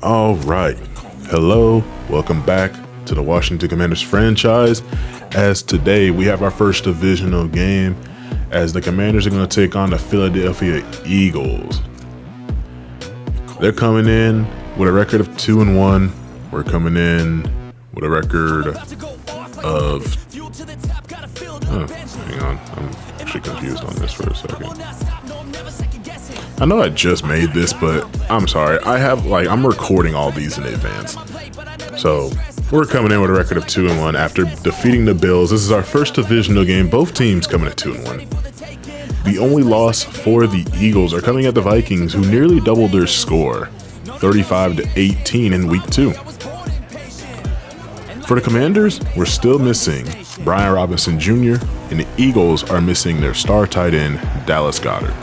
All right. Hello. Welcome back to the Washington Commanders franchise. As today we have our first divisional game as the Commanders are going to take on the Philadelphia Eagles. They're coming in with a record of 2-1. We're coming in with a record of... hang on. I'm actually confused on this for a second. I know I just made this, but I'm sorry. I'm recording all these in advance. So we're coming in with a record of 2-1 after defeating the Bills. This is our first divisional game. Both teams coming at 2-1. The only loss for the Eagles are coming at the Vikings, who nearly doubled their score, 35-18 in week 2. For the Commanders, we're still missing Brian Robinson Jr., and the Eagles are missing their star tight end, Dallas Goedert.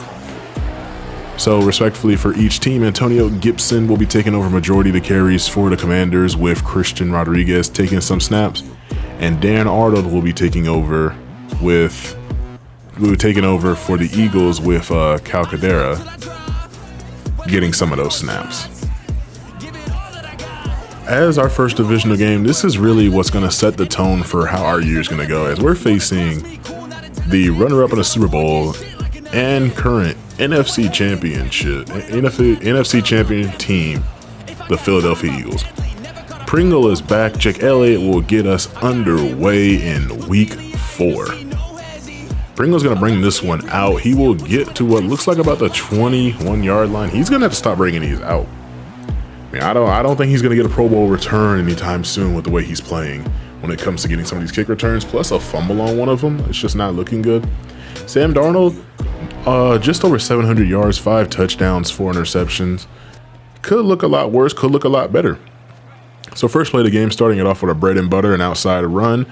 So respectfully for each team, Antonio Gibson will be taking over majority of the carries for the Commanders, with Christian Rodriguez taking some snaps, and Dan Arnold will be taking over for the Eagles with Cal Cadera getting some of those snaps. As our first divisional game, this is really what's going to set the tone for how our year is going to go, as we're facing the runner-up in the Super Bowl and current NFC champion team, the Philadelphia Eagles. Pringle is back. Jake Elliott will get us underway in week 4. Pringle's going to bring this one out. He will get to what looks like about the 21-yard line. He's going to have to stop bringing these out. I don't think he's going to get a Pro Bowl return anytime soon with the way he's playing when it comes to getting some of these kick returns, plus a fumble on one of them. It's just not looking good. Sam Darnold, just over 700 yards, 5 touchdowns, 4 interceptions. Could look a lot worse, could look a lot better. So first play of the game, starting it off with a bread and butter and outside run.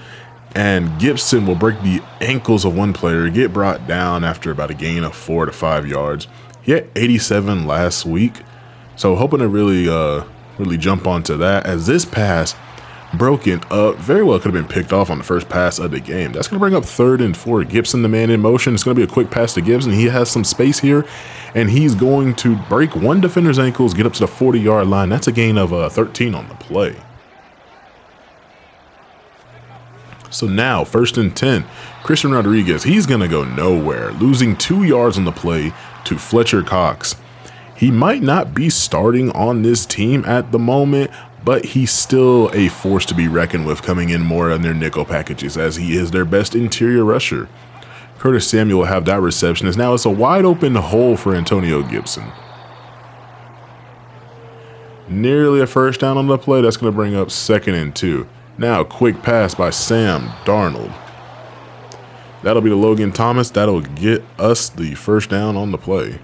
And Gibson will break the ankles of one player, get brought down after about a gain of 4 to 5 yards. He had 87 last week. So hoping to really jump onto that, as this pass broken up very well could have been picked off on the first pass of the game. That's going to bring up 3rd and 4. Gibson, the man in motion. It's going to be a quick pass to Gibson. He has some space here, and he's going to break one defender's ankles, get up to the 40-yard line. That's a gain of 13 on the play. So now, 1st and 10. Christian Rodriguez, he's going to go nowhere, losing 2 yards on the play to Fletcher Cox. He might not be starting on this team at the moment, but he's still a force to be reckoned with, coming in more in their nickel packages, as he is their best interior rusher. Curtis Samuel will have that reception, as now it's a wide open hole for Antonio Gibson. Nearly a first down on the play. That's going to bring up 2nd and 2. Now, quick pass by Sam Darnold. That'll be to Logan Thomas. That'll get us the first down on the play.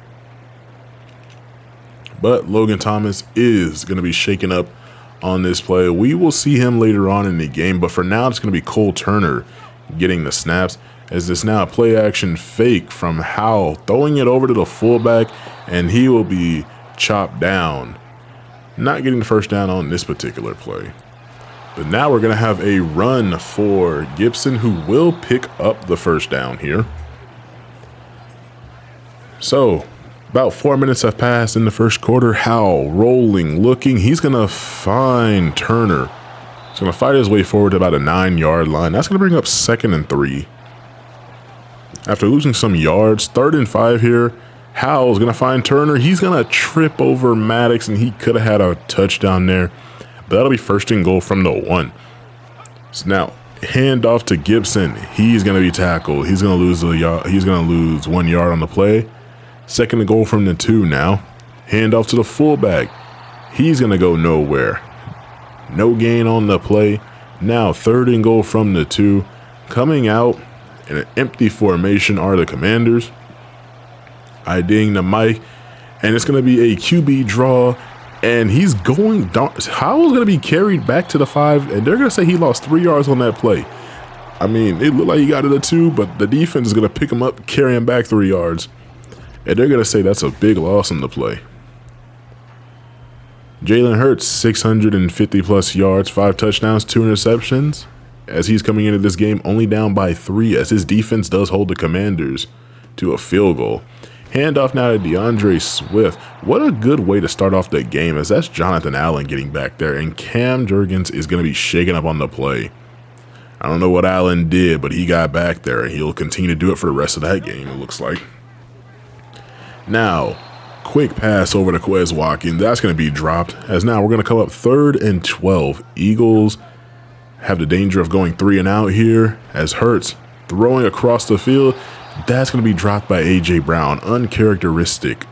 But Logan Thomas is going to be shaken up on this play. We will see him later on in the game, but for now it's going to be Cole Turner getting the snaps, as this now a play action fake from Howell, throwing it over to the fullback, and he will be chopped down. Not getting the first down on this particular play. But now we're going to have a run for Gibson, who will pick up the first down here. So about 4 minutes have passed in the first quarter. Howell rolling, looking. He's going to find Turner. He's going to fight his way forward to about a 9-yard line. That's going to bring up 2nd and 3. After losing some yards, 3rd and 5 here. Howell's going to find Turner. He's going to trip over Maddox, and he could have had a touchdown there. But that'll be 1st and goal from the 1. So now, hand off to Gibson. He's going to be tackled. He's going to lose 1 yard on the play. 2nd and goal from the 2 now. Hand off to the fullback. He's going to go nowhere. No gain on the play. Now 3rd and goal from the 2. Coming out in an empty formation are the Commanders. IDing the mic. And it's going to be a QB draw. And he's going down. Howell's going to be carried back to the 5. And they're going to say he lost 3 yards on that play. I mean, it looked like he got to the 2, but the defense is going to pick him up, carry him back 3 yards. And they're going to say that's a big loss on the play. Jalen Hurts, 650-plus yards, 5 touchdowns, 2 interceptions. As he's coming into this game only down by 3, as his defense does hold the Commanders to a field goal. Handoff now to DeAndre Swift. What a good way to start off the game, as that's Jonathan Allen getting back there, and Cam Jurgens is going to be shaking up on the play. I don't know what Allen did, but he got back there, and he'll continue to do it for the rest of that game, it looks like. Now, quick pass over to Quez Watkins. That's going to be dropped, as now we're going to come up 3rd and 12. Eagles have the danger of going 3 and out here, as Hurts throwing across the field. That's going to be dropped by A.J. Brown. Uncharacteristic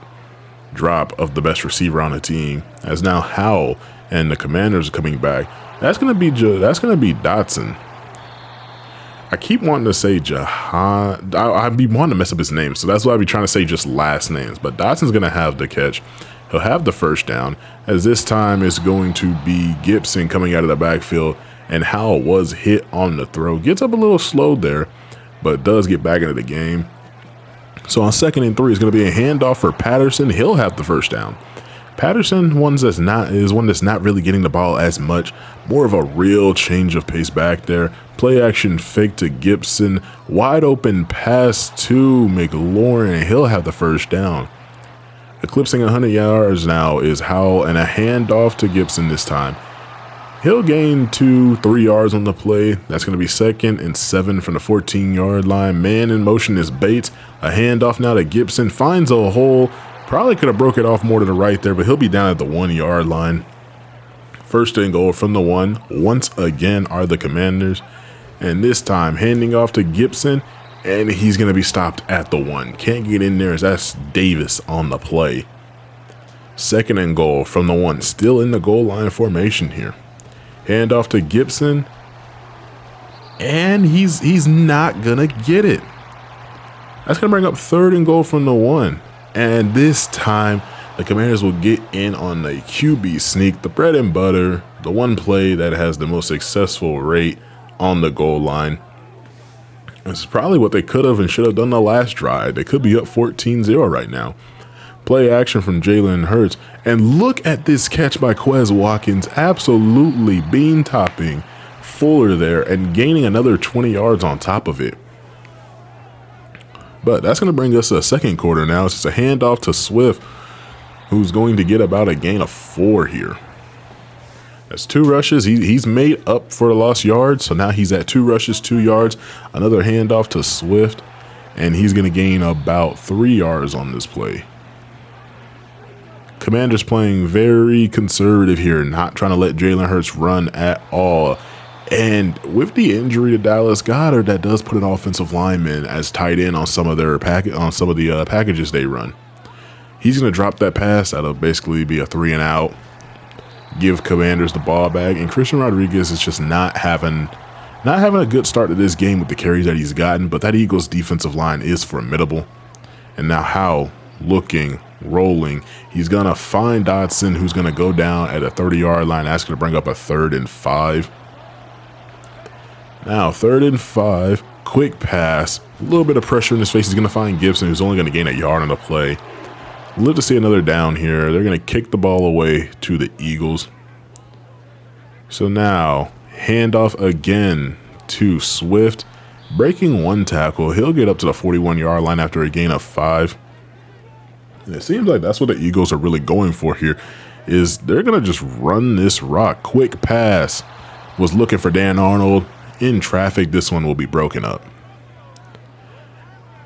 drop of the best receiver on the team, as now Howell and the Commanders are coming back. That's going to be Dotson. I keep wanting to say Jahan. I'd be wanting to mess up his name, so that's why I'd be trying to say just last names. But Dotson's going to have the catch. He'll have the first down, as this time it's going to be Gibson coming out of the backfield, and Howell was hit on the throw. Gets up a little slow there, but does get back into the game. So on 2nd and 3, it's going to be a handoff for Patterson. He'll have the first down. Patterson is one that's not really getting the ball as much. More of a real change of pace back there. Play action fake to Gibson. Wide open pass to McLaurin. He'll have the first down. Eclipsing 100 yards now is Howell, and a handoff to Gibson this time. He'll gain 2-3 yards on the play. That's going to be 2nd and 7 from the 14-yard line. Man in motion is Bates. A handoff now to Gibson. Finds a hole. Probably could have broke it off more to the right there, but he'll be down at the 1-yard line. 1st and goal from the 1. Once again are the Commanders. And this time handing off to Gibson, and he's going to be stopped at the 1. Can't get in there, as that's Davis on the play. 2nd and goal from the 1. Still in the goal line formation here. Handoff to Gibson, and he's not going to get it. That's going to bring up 3rd and goal from the 1. And this time, the Commanders will get in on the QB sneak, the bread and butter, the one play that has the most successful rate on the goal line. This is probably what they could have and should have done the last drive. They could be up 14-0 right now. Play action from Jalen Hurts. And look at this catch by Quez Watkins. Absolutely bean topping Fuller there and gaining another 20 yards on top of it. But that's going to bring us to the 2nd quarter now. It's just a handoff to Swift, who's going to get about a gain of 4 here. That's 2 rushes. He's made up for the lost yards. So now he's at 2 rushes, 2 yards. Another handoff to Swift, and he's going to gain about 3 yards on this play. Commanders playing very conservative here, not trying to let Jalen Hurts run at all. And with the injury to Dallas Goedert, that does put an offensive lineman as tight end on some of the packages they run. He's going to drop that pass. That'll basically be a 3 and out. Give Commanders the ball back, and Christian Rodriguez is just not having a good start to this game with the carries that he's gotten. But that Eagles defensive line is formidable. And now Howell looking, rolling. He's gonna find Dotson, who's gonna go down at a 30-yard line. That's gonna bring up a 3rd and 5. Now 3rd and 5, quick pass, a little bit of pressure in his face. He's gonna find Gibson, who's only gonna gain a yard on the play. Live to see another down here. They're gonna kick the ball away to the Eagles. So now handoff again to Swift, breaking 1 tackle. He'll get up to the 41-yard line after a gain of 5. And it seems like that's what the Eagles are really going for here, is they're going to just run this rock. Quick pass. Was looking for Dan Arnold. In traffic, this one will be broken up.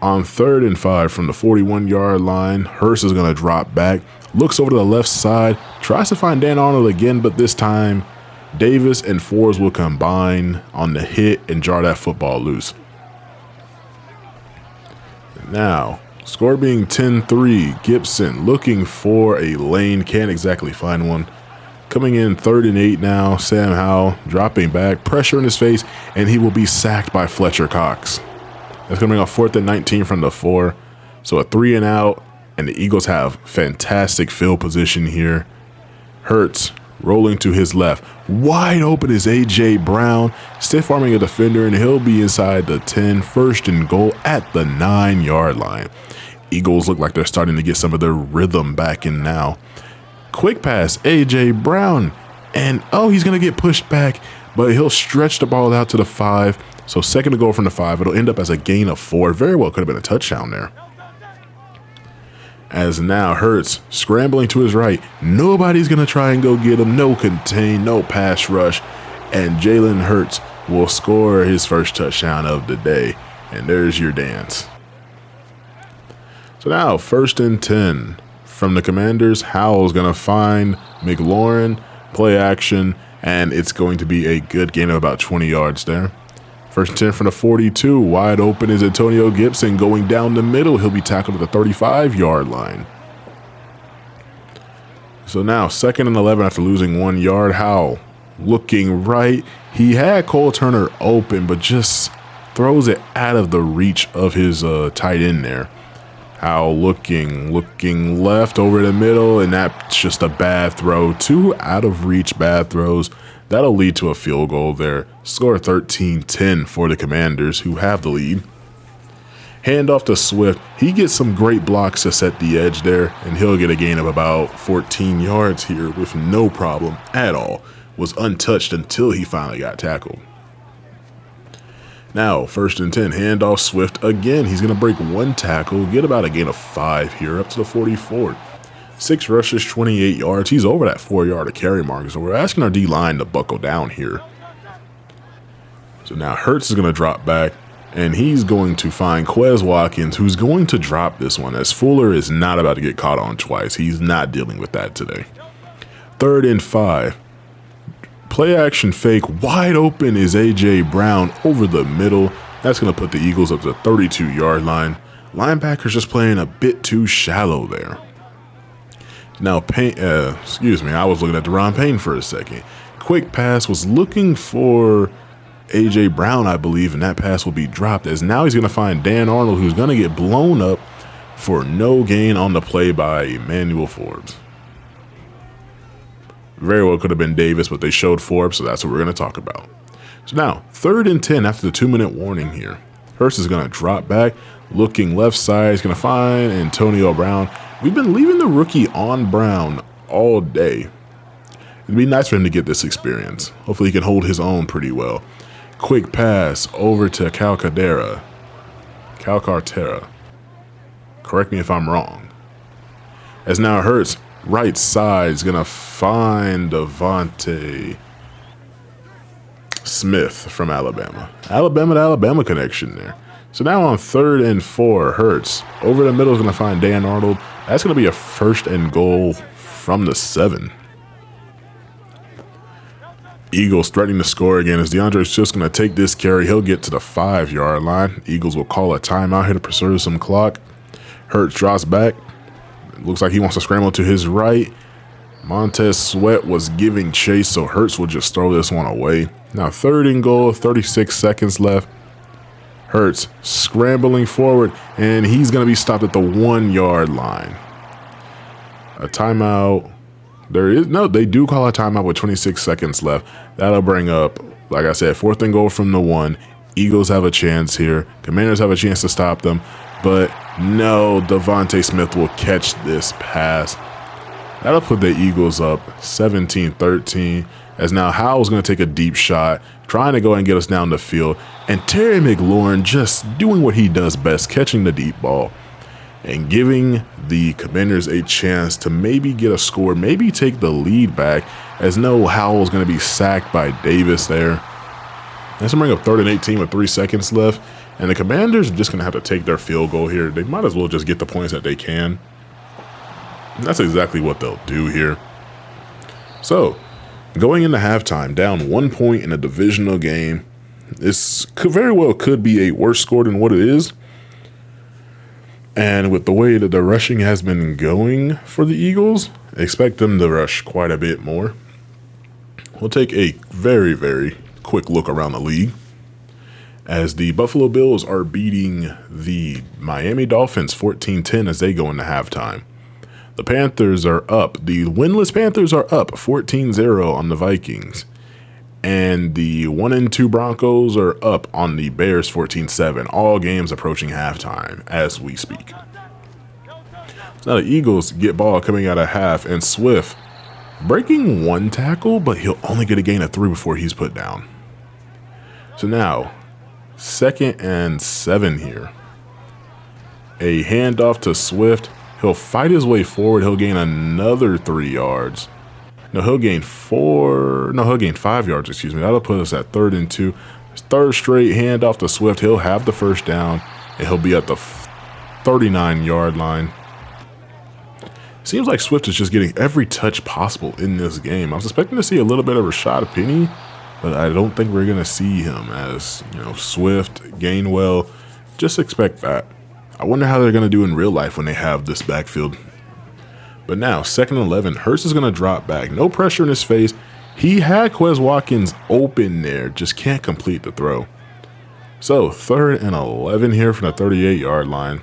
On 3rd and 5 from the 41-yard line, Hurst is going to drop back. Looks over to the left side. Tries to find Dan Arnold again, but this time Davis and Forbes will combine on the hit and jar that football loose. Now, score being 10-3, Gibson looking for a lane, can't exactly find one. Coming in 3rd and 8 now, Sam Howell dropping back, pressure in his face, and he will be sacked by Fletcher Cox. That's going to bring up 4th and 19 from the 4. So a 3 and out, and the Eagles have fantastic field position here. Hurts rolling to his left. Wide open is A.J. Brown, stiff-arming a defender, and he'll be inside the 10, 1st and goal at the 9-yard line. Eagles look like they're starting to get some of their rhythm back in now. Quick pass, A.J. Brown, and he's going to get pushed back, but he'll stretch the ball out to the 5. So 2nd and goal from the 5. It'll end up as a gain of 4. Very well could have been a touchdown there. As now Hurts scrambling to his right. Nobody's going to try and go get him. No contain, no pass rush. And Jalen Hurts will score his first touchdown of the day. And there's your dance. So now 1st and 10 from the Commanders. Howell's going to find McLaurin, play action, and it's going to be a good gain of about 20 yards there. 1st and 10 from the 42. Wide open is Antonio Gibson going down the middle. He'll be tackled at the 35-yard line. So now 2nd and 11 after losing 1 yard. Howell looking right. He had Cole Turner open, but just throws it out of the reach of his tight end there. Howell looking left over the middle, and that's just a bad throw. 2 out of reach bad throws. That'll lead to a field goal there. Score 13-10 for the Commanders, who have the lead. Hand off to Swift. He gets some great blocks to set the edge there, and he'll get a gain of about 14 yards here with no problem at all. Was untouched until he finally got tackled. Now, 1st and 10, hand off Swift again. He's going to break 1 tackle, get about a gain of 5 here, up to the 44. 6 rushes, 28 yards. He's over that 4-yard carry mark, so we're asking our D-line to buckle down here. So now Hurts is going to drop back, and he's going to find Quez Watkins, who's going to drop this one, as Fuller is not about to get caught on twice. He's not dealing with that today. 3rd and 5. Play action fake. Wide open is A.J. Brown over the middle. That's going to put the Eagles up to the 32-yard line. Linebackers just playing a bit too shallow there. Now, I was looking at Deron Payne for a second. Quick pass was looking for A.J. Brown, I believe, and that pass will be dropped, as now he's going to find Dan Arnold, who's going to get blown up for no gain on the play by Emmanuel Forbes. Very well could have been Davis, but they showed Forbes, so that's what we're going to talk about. So now, 3rd and 10 after the 2-minute warning here. Hurst is going to drop back, looking left side. He's going to find Antonio Brown. We've been leaving the rookie on Brown all day. It'd be nice for him to get this experience. Hopefully he can hold his own pretty well. Quick pass over to Cal Cartera. Correct me if I'm wrong. As now Hurts, right side, is going to find Devontae Smith from Alabama. Alabama to Alabama connection there. So now on 3rd and 4, Hurts over the middle is going to find Dan Arnold. That's going to be a 1st and goal from the 7. Eagles threatening to score again as DeAndre is just going to take this carry. He'll get to the 5-yard line. Eagles will call a timeout here to preserve some clock. Hurts drops back. Looks like he wants to scramble to his right. Montez Sweat was giving chase, so Hurts will just throw this one away. Now 3rd and goal, 36 seconds left. Hurts scrambling forward, and he's going to be stopped at the 1-yard line. A timeout. They do call a timeout with 26 seconds left. That'll bring up, like I said, 4th and goal from the 1. Eagles have a chance here. Commanders have a chance to stop them, but no, Devontae Smith will catch this pass. That'll put the Eagles up 17-13, as now Howell's going to take a deep shot, trying to go and get us down the field, and Terry McLaurin just doing what he does best, catching the deep ball and giving the Commanders a chance to maybe get a score, maybe take the lead back, as no Howell's going to be sacked by Davis there. That's going to bring up 3rd and 18 with 3 seconds left, and the Commanders are just going to have to take their field goal here. They might as well just get the points that they can. And that's exactly what they'll do here. So, going into halftime, down 1 point in a divisional game, this very well could be a worse score than what it is. And with the way that the rushing has been going for the Eagles, expect them to rush quite a bit more. We'll take a very, very quick look around the league, as the Buffalo Bills are beating the Miami Dolphins 14-10 as they go into halftime. The Panthers are up. The winless Panthers are up 14-0 on the Vikings. And the 1-2 Broncos are up on the Bears 14-7. All games approaching halftime as we speak. So now the Eagles get ball coming out of half, and Swift breaking 1 tackle, but he'll only get a gain of 3 before he's put down. So now 2nd and 7 here. A handoff to Swift. He'll fight his way forward. He'll gain another 3 yards. No, he'll gain 5 yards, excuse me. That'll put us at 3rd and 2. His 3rd straight handoff to Swift. He'll have the first down, and he'll be at the 39-yard line. Seems like Swift is just getting every touch possible in this game. I was expecting to see a little bit of Rashad Penny, but I don't think we're going to see him as, Swift, Gainwell. Just expect that. I wonder how they're going to do in real life when they have this backfield. But now, 2nd and 11, Hurts is going to drop back. No pressure in his face. He had Quez Watkins open there, just can't complete the throw. So, 3rd and 11 here from the 38-yard line.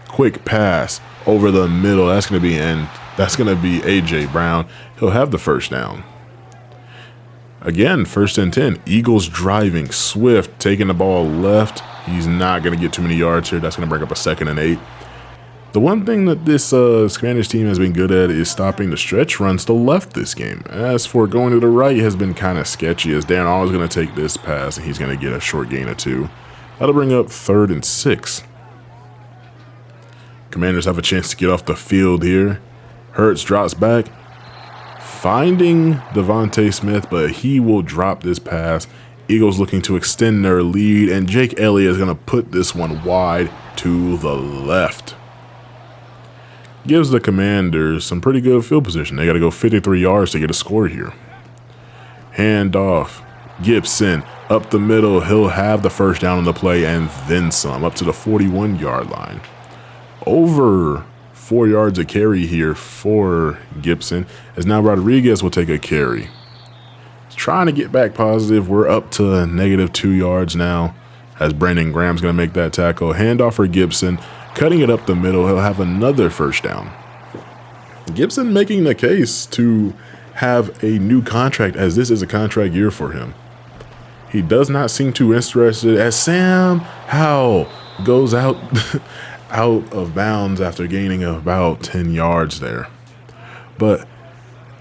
Quick pass over the middle. That's going to be A.J. Brown. He'll have the first down. Again, 1st and 10. Eagles driving. Swift taking the ball left. He's not going to get too many yards here. That's going to bring up a 2nd and 8. The one thing that this Commanders team has been good at is stopping the stretch runs to left this game. As for going to the right, has been kind of sketchy, as Darren Hall is going to take this pass and he's going to get a short gain of 2. That'll bring up 3rd and 6. Commanders have a chance to get off the field here. Hurts drops back, finding Devontae Smith, but he will drop this pass. Eagles looking to extend their lead, and Jake Elliott is going to put this one wide to the left. Gives the Commanders some pretty good field position. They got to go 53 yards to get a score here. Hand off. Gibson up the middle. He'll have the first down on the play and then some, up to the 41-yard line. Over 4 yards a carry here for Gibson, as now Rodriguez will take a carry. He's trying to get back positive. We're up to -2 yards now, as Brandon Graham's going to make that tackle. Handoff for Gibson, cutting it up the middle. He'll have another first down. Gibson making the case to have a new contract, as this is a contract year for him. He does not seem too interested, as Sam Howell goes out out of bounds after gaining about 10 yards there. But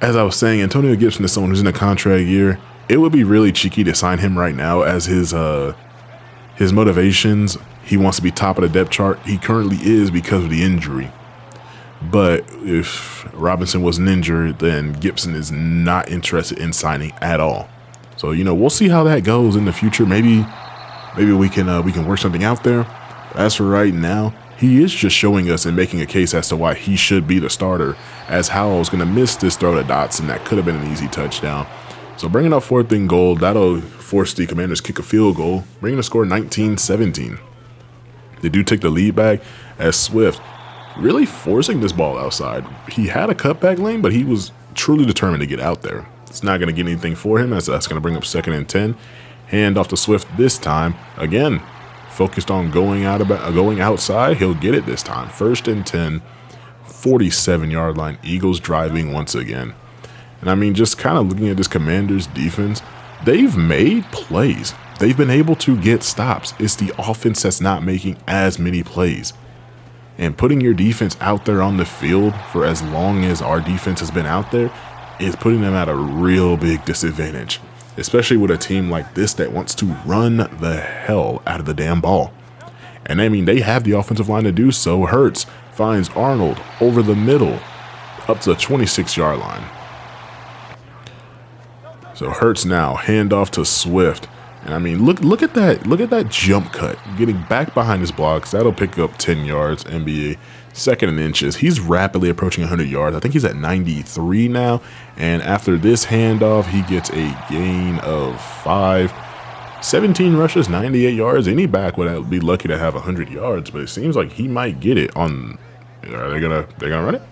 as I was saying, Antonio Gibson is someone who's in a contract year. It would be really cheeky to sign him right now, as his motivations, he wants to be top of the depth chart. He currently is because of the injury. But if Robinson wasn't injured, then Gibson is not interested in signing at all. So, we'll see how that goes in the future. Maybe we can work something out there. As for right now, he is just showing us and making a case as to why he should be the starter, as Howell's going to miss this throw to Dotson. That could have been an easy touchdown. So bringing up 4th and goal, that'll force the Commanders kick a field goal, bringing the score 19-17. They do take the lead back, as Swift really forcing this ball outside. He had a cutback lane, but he was truly determined to get out there. It's not going to get anything for him, as that's going to bring up 2nd and 10. Hand off to Swift this time. Again, focused on going outside. He'll get it this time. 1st and 10, 47-yard line. Eagles driving once again. And I mean, just kind of looking at this Commanders defense, they've made plays. They've been able to get stops. It's the offense that's not making as many plays. And putting your defense out there on the field for as long as our defense has been out there is putting them at a real big disadvantage, especially with a team like this that wants to run the hell out of the damn ball. And I mean, they have the offensive line to do so. Hurts finds Arnold over the middle, up to the 26-yard line. So Hurts now, handoff to Swift. And I mean, look at that jump cut, getting back behind his blocks. That'll pick up 10 yards and be 2nd and inches. He's rapidly approaching 100 yards. I think he's at 93 now. And after this handoff, he gets a gain of 5. 17 rushes, 98 yards. Any back would be lucky to have 100 yards, but it seems like he might get it on. Are they gonna run it?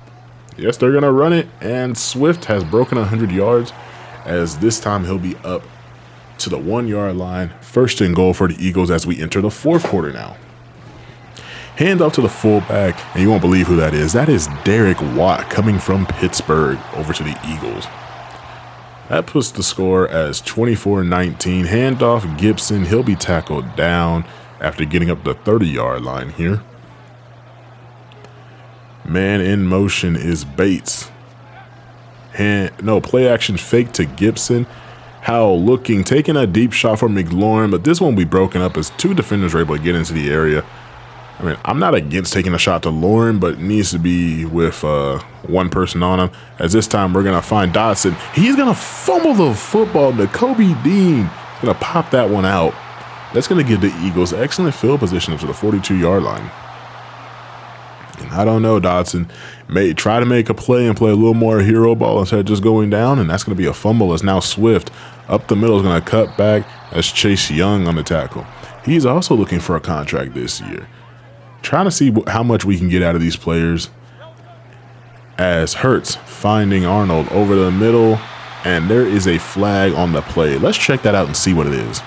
Yes, they're gonna run it. And Swift has broken 100 yards, as this time he'll be up to the 1-yard line. 1st and goal for the Eagles as we enter the 4th quarter now. Hand off to the fullback, and you won't believe who that is. That is Derek Watt coming from Pittsburgh over to the Eagles. That puts the score as 24-19. Hand off Gibson. He'll be tackled down after getting up the 30-yard line here. Man in motion is Bates. Play action fake to Gibson. Howell looking, taking a deep shot for McLaurin, but this one will be broken up as 2 defenders are able to get into the area. I mean, I'm not against taking a shot to Lauren, but it needs to be with one person on him. As this time, we're going to find Dotson. He's going to fumble the football. Nakobe Dean is going to pop that one out. That's going to give the Eagles excellent field position up to the 42-yard line. And I don't know, Dotson may try to make a play and play a little more hero ball instead of just going down, and that's going to be a fumble. As now Swift up the middle is going to cut back. That's Chase Young on the tackle. He's also looking for a contract this year. Trying to see how much we can get out of these players. As Hurts finding Arnold over the middle, and there is a flag on the play. Let's check that out and see what it is.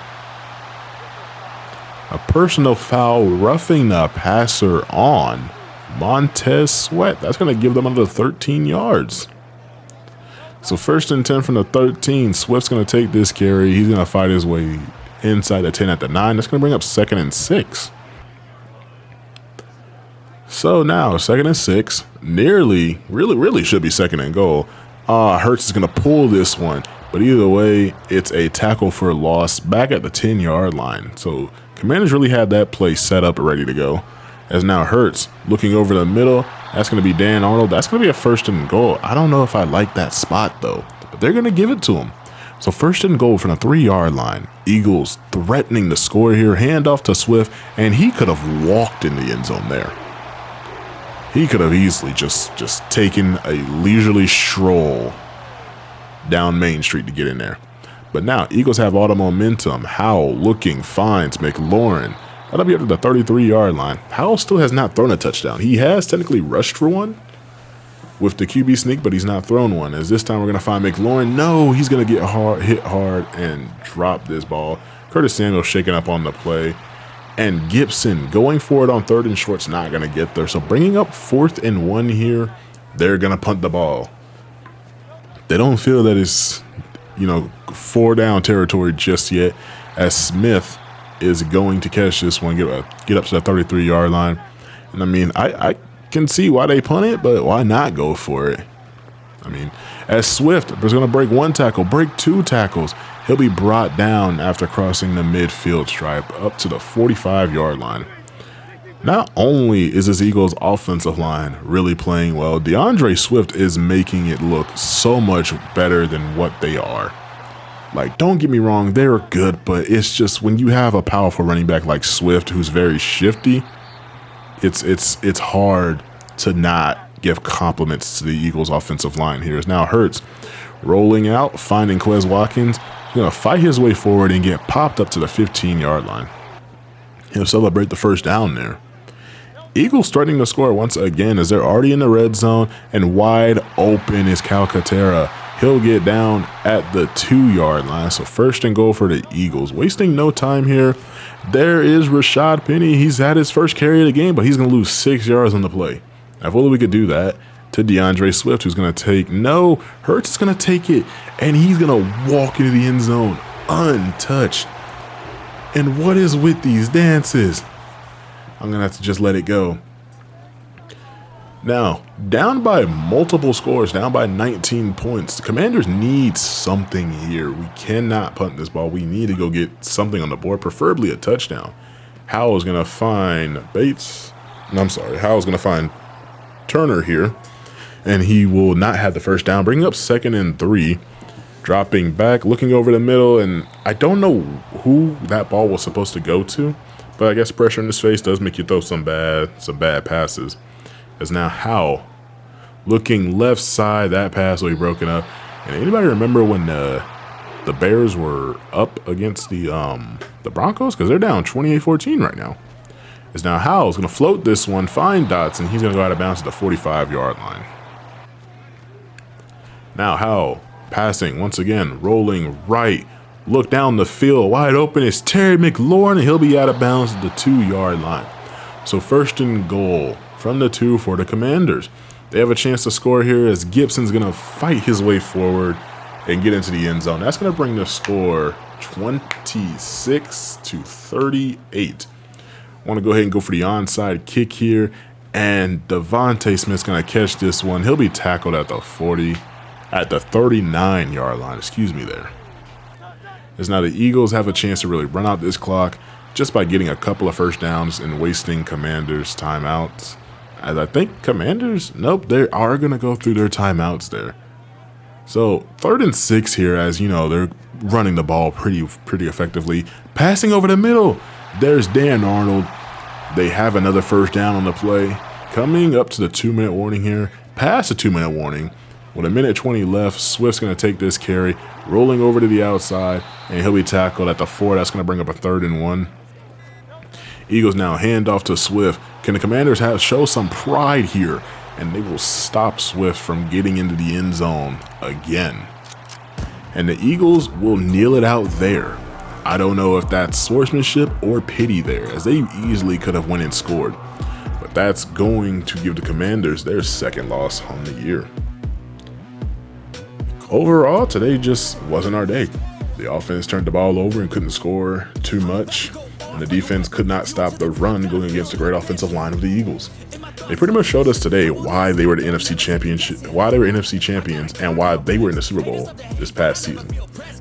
A personal foul roughing the passer on Montez Sweat. That's going to give them under 13 yards. So 1st and 10 from the 13. Swift's going to take this carry. He's going to fight his way inside the 10 at the 9. That's going to bring up 2nd and 6. So now 2nd and 6. Nearly, really should be 2nd and goal. Hurts is going to pull this one. But either way, it's a tackle for loss back at the 10-yard line. So Commanders really had that play set up and ready to go. As now Hurts looking over the middle. That's going to be Dan Arnold. That's going to be a 1st and goal. I don't know if I like that spot, though. But they're going to give it to him. So 1st and goal from the 3-yard line. Eagles threatening to score here. Handoff to Swift. And he could have walked in the end zone there. He could have easily just taken a leisurely stroll down Main Street to get in there. But now Eagles have all the momentum. Howell looking, finds McLaurin. That'll be up to the 33-yard line. Howell still has not thrown a touchdown. He has technically rushed for one with the QB sneak, but he's not thrown one. As this time we're going to find McLaurin. No, he's going to get hit hard and drop this ball. Curtis Samuel shaking up on the play. And Gibson going for it on 3rd and short's not going to get there. So bringing up 4th and 1 here, they're going to punt the ball. They don't feel that it's, 4-down territory just yet, as Smith is going to catch this one, get up to the 33-yard line. And I mean, I can see why they punt it, but why not go for it? I mean, as Swift is going to break 1 tackle, break 2 tackles. He'll be brought down after crossing the midfield stripe up to the 45-yard line. Not only is this Eagles offensive line really playing well, DeAndre Swift is making it look so much better than what they are. Like, don't get me wrong, they're good, but it's just when you have a powerful running back like Swift who's very shifty, it's hard to not give compliments to the Eagles offensive line here. As now Hurts rolling out, finding Quez Watkins. He's going to fight his way forward and get popped up to the 15-yard line. He'll celebrate the 1st down there. Eagles starting to score once again as they're already in the red zone, and wide open is Calcaterra. He'll get down at the 2-yard line. So 1st and goal for the Eagles. Wasting no time here. There is Rashad Penny. He's had his first carry of the game, but he's going to lose 6 yards on the play. If only we could do that to DeAndre Swift, who's going to take, no, Hurts is going to take it, and he's going to walk into the end zone untouched. And what is with these dances? I'm going to have to just let it go. Now, down by multiple scores, down by 19 points. The Commanders need something here. We cannot punt this ball. We need to go get something on the board, preferably a touchdown. Howell's going to find Bates. No, I'm sorry. Howell's going to find Turner here, and he will not have the 1st down, bringing up 2nd and 3. Dropping back, looking over the middle, and I don't know who that ball was supposed to go to, but I guess pressure in his face does make you throw some bad passes. As now Howell looking left side, that pass will be broken up. And anybody remember when the Bears were up against the Broncos? Because they're down 28-14 right now. As now Howell's going to float this one, find Dotson. He's going to go out of bounds at the 45-yard line. Now Howell passing once again, rolling right. Look down the field, wide open. It's Terry McLaurin, and he'll be out of bounds at the 2-yard line. So 1st and goal from the 2 for the Commanders. They have a chance to score here as Gibson's going to fight his way forward and get into the end zone. That's going to bring the score 26-38. I want to go ahead and go for the onside kick here, and Devontae Smith's going to catch this one. He'll be tackled at the 39-yard line. Excuse me there. As now the Eagles have a chance to really run out this clock. just by getting a couple of first downs and wasting Commanders' timeouts. As I think Commanders, nope, they are going to go through their timeouts there. So 3rd and 6 here, as you know, they're running the ball pretty effectively. Passing over the middle. There's Dan Arnold. They have another first down on the play. Coming up to the 2-minute warning here. Past the 2-minute warning. With 1:20 left, Swift's going to take this carry, rolling over to the outside, and he'll be tackled at the 4. That's going to bring up a 3rd and 1. Eagles now hand off to Swift. Can the Commanders show some pride here? And they will stop Swift from getting into the end zone again. And the Eagles will kneel it out there. I don't know if that's swordsmanship or pity there, as they easily could have went and scored. But that's going to give the Commanders their 2nd loss on the year. Overall, today just wasn't our day. The offense turned the ball over and couldn't score too much, and the defense could not stop the run going against the great offensive line of the Eagles. They pretty much showed us today why they were the NFC championship, why they were NFC champions, and why they were in the Super Bowl this past season.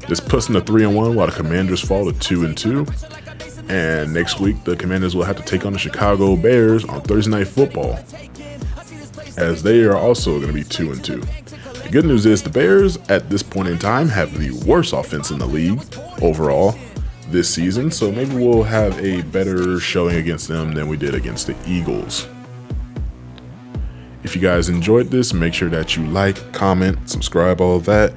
This puts them to 3-1, while the Commanders fall to 2-2. And next week, the Commanders will have to take on the Chicago Bears on Thursday Night Football, as they are also going to be 2-2. The good news is the Bears, at this point in time, have the worst offense in the league overall this season, so maybe we'll have a better showing against them than we did against the Eagles. If you guys enjoyed this, make sure that you like, comment, subscribe, all of that.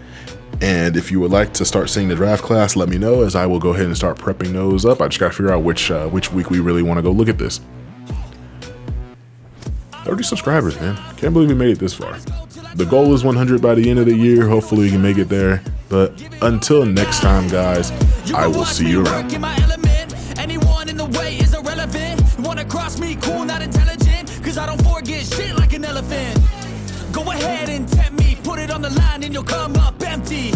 And if you would like to start seeing the draft class, let me know, as I will go ahead and start prepping those up. I just got to figure out which week we really want to go look at this. 30 subscribers, man. Can't believe we made it this far. The goal is 100 by the end of the year. Hopefully we can make it there. But until next time, guys, I will see you around. Anyone in the way is irrelevant. You wanna cross me, cool, not intelligent, cause I don't forget shit like an elephant. Go ahead and tempt me, put it on the line and you'll come up empty.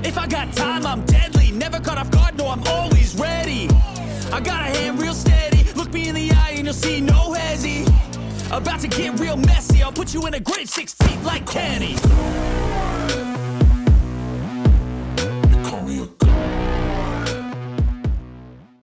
If I got time, I'm deadly, never caught off guard, no, I'm always ready. I got a hand real steady, look me in the eye and you'll see no hezzy. About to get real messy, I'll put you in a grave 6 feet like Kenny.